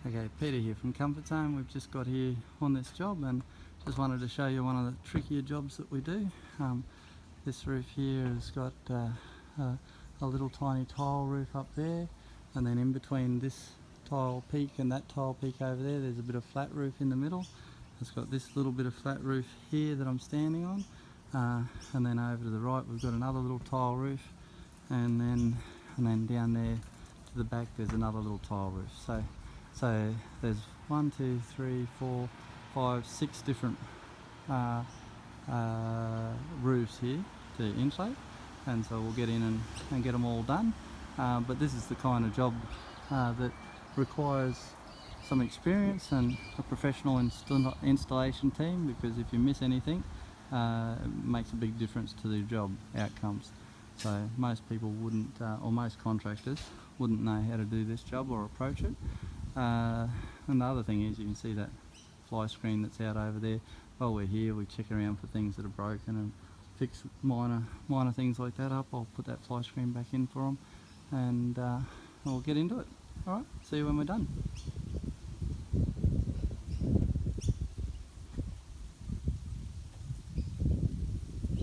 Okay, Peter here from Comfort Zone. We've just got here on this job and just wanted to show you one of the trickier jobs that we do. This roof here has got a little tiny tile roof up there, and then in between this tile peak and that tile peak over there, there's a bit of flat roof in the middle. It's got this little bit of flat roof here that I'm standing on, and then over to the right we've got another little tile roof, and then down there to the back there's another little tile roof. So there's 1, 2, 3, 4, 5, 6 different roofs here to insulate, and so we'll get in and get them all done. But this is the kind of job that requires some experience and a professional installation team, because if you miss anything, it makes a big difference to the job outcomes. So most people wouldn't, or most contractors wouldn't know how to do this job or approach it. And the other thing is, you can see that fly screen that's out over there. While we're here, we check around for things that are broken and fix minor things like that up. I'll put that fly screen back in for them, and we'll get into it. Alright, see you when we're done.